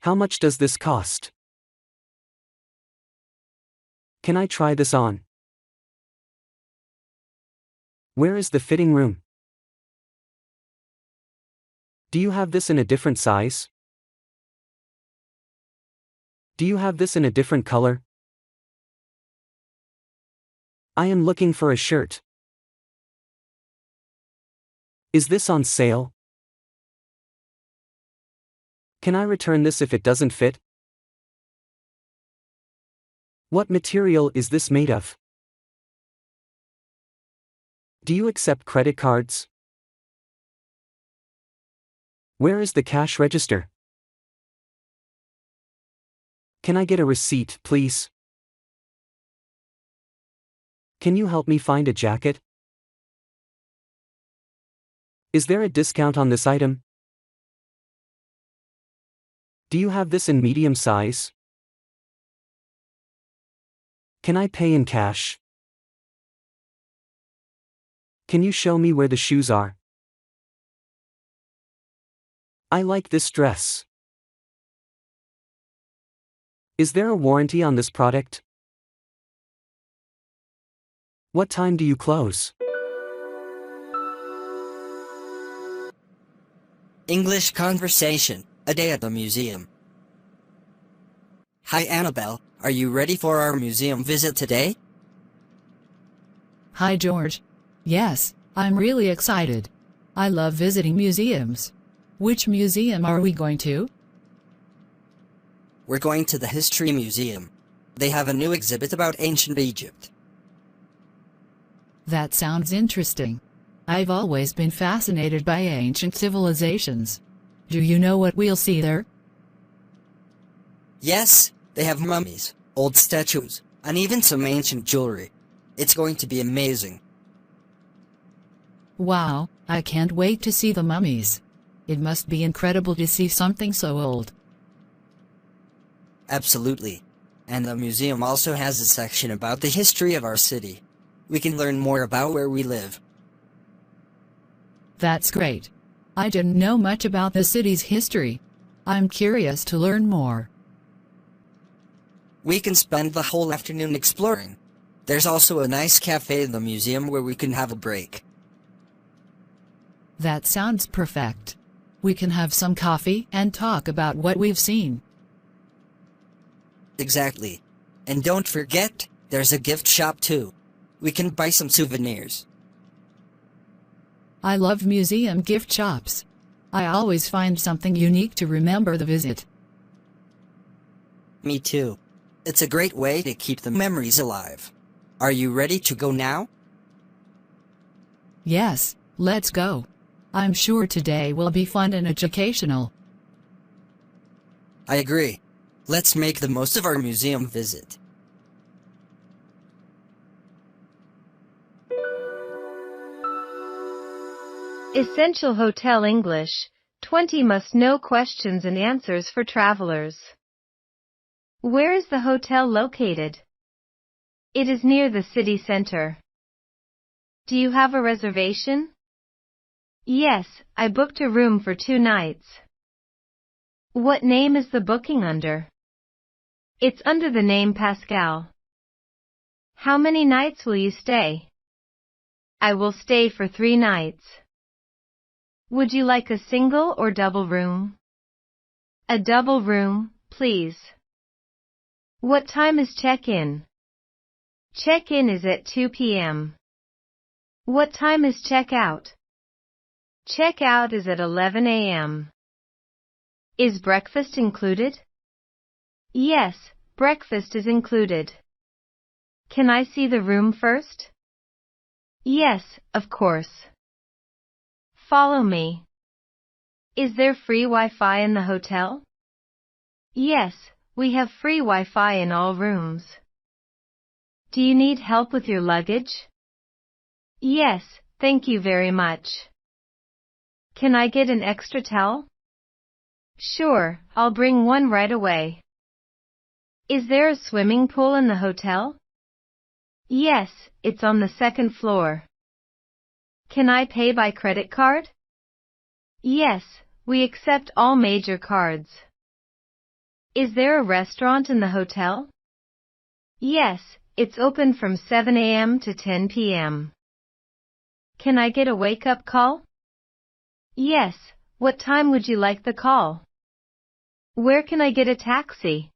How much does this cost? Can I try this on? Where is the fitting room? Do you have this in a different size? Do you have this in a different color? I am looking for a shirt. Is this on sale? Can I return this if it doesn't fit? What material is this made of? Do you accept credit cards? Where is the cash register? Can I get a receipt, please? Can you help me find a jacket? Is there a discount on this item? Do you have this in medium size? Can I pay in cash? Can you show me where the shoes are? I like this dress. Is there a warranty on this product? What time do you close? English conversation, a day at the museum. Hi Annabelle, are you ready for our museum visit today? Hi George. Yes, I'm really excited. I love visiting museums. Which museum are we going to? We're going to the History Museum. They have a new exhibit about ancient Egypt. That sounds interesting. I've always been fascinated by ancient civilizations. Do you know what we'll see there? Yes, they have mummies, old statues, and even some ancient jewelry. It's going to be amazing. Wow, I can't wait to see the mummies. It must be incredible to see something so old. Absolutely. And the museum also has a section about the history of our city. We can learn more about where we live. That's great. I didn't know much about the city's history. I'm curious to learn more. We can spend the whole afternoon exploring. There's also a nice cafe in the museum where we can have a break. That sounds perfect. We can have some coffee and talk about what we've seen. Exactly. And don't forget, there's a gift shop too. We can buy some souvenirs. I love museum gift shops. I always find something unique to remember the visit. Me too. It's a great way to keep the memories alive. Are you ready to go now? Yes, let's go. I'm sure today will be fun and educational. I agree. Let's make the most of our museum visit. Essential Hotel English, 20 must-know questions and answers for travelers. Where is the hotel located? It is near the city center. Do you have a reservation? Yes, I booked a room for 2 nights. What name is the booking under? It's under the name Pascal. How many nights will you stay? I will stay for 3 nights. Would you like a single or double room? A double room, please. What time is check-in? Check-in is at 2 p.m. What time is check-out? Check-out is at 11 a.m. Is breakfast included? Yes, breakfast is included. Can I see the room first? Yes, of course. Follow me. Is there free Wi-Fi in the hotel? Yes, we have free Wi-Fi in all rooms. Do you need help with your luggage? Yes, thank you very much. Can I get an extra towel? Sure, I'll bring one right away. Is there a swimming pool in the hotel? Yes, it's on the 2nd floor. Can I pay by credit card? Yes, we accept all major cards. Is there a restaurant in the hotel? Yes, it's open from 7 a.m. to 10 p.m. Can I get a wake-up call? Yes, what time would you like the call? Where can I get a taxi?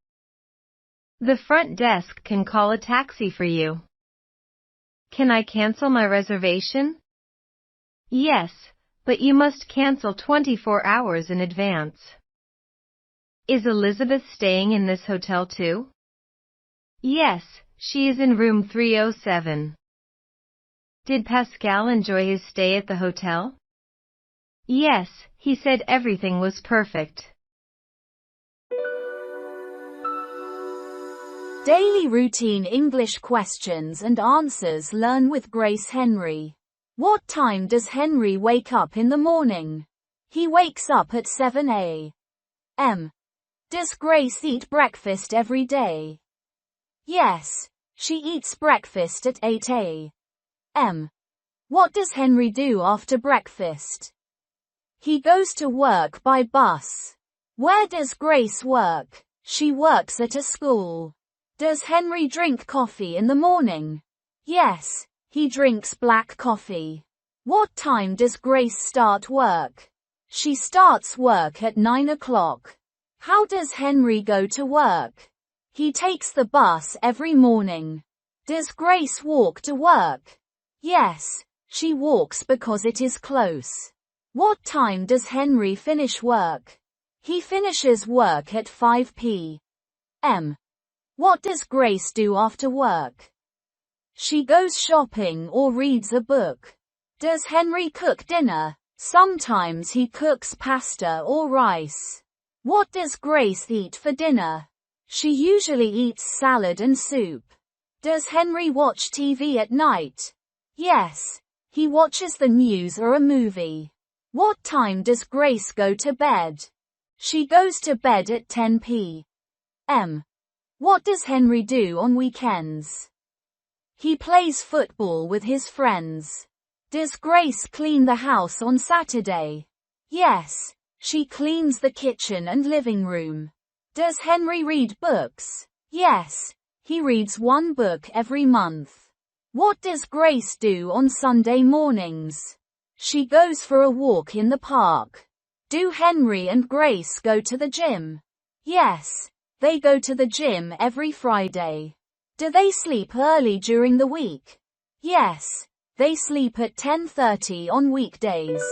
The front desk can call a taxi for you. Can I cancel my reservation? Yes, but you must cancel 24 hours in advance. Is Elizabeth staying in this hotel too? Yes, she is in room 307. Did Pascal enjoy his stay at the hotel? Yes, he said everything was perfect. Daily routine English questions and answers. Learn with Grace Henry. What time does Henry wake up in the morning? He wakes up at 7 a.m. Does Grace eat breakfast every day? Yes, she eats breakfast at 8 a.m. What does Henry do after breakfast? He goes to work by bus. Where does Grace work? She works at a school. Does Henry drink coffee in the morning? Yes, he drinks black coffee. What time does Grace start work? She starts work at 9 o'clock. How does Henry go to work? He takes the bus every morning. Does Grace walk to work? Yes, she walks because it is close. What time does Henry finish work? He finishes work at 5 p.m. What does Grace do after work? She goes shopping or reads a book. Does Henry cook dinner? Sometimes he cooks pasta or rice. What does Grace eat for dinner? She usually eats salad and soup. Does Henry watch TV at night? Yes, he watches the news or a movie. What time does Grace go to bed? She goes to bed at 10 p.m. What does Henry do on weekends? He plays football with his friends. Does Grace clean the house on Saturday? Yes, she cleans the kitchen and living room. Does Henry read books? Yes, he reads one book every month. What does Grace do on Sunday mornings? She goes for a walk in the park. Do Henry and Grace go to the gym? Yes, they go to the gym every Friday. Do they sleep early during the week? Yes, they sleep at 10:30 on weekdays.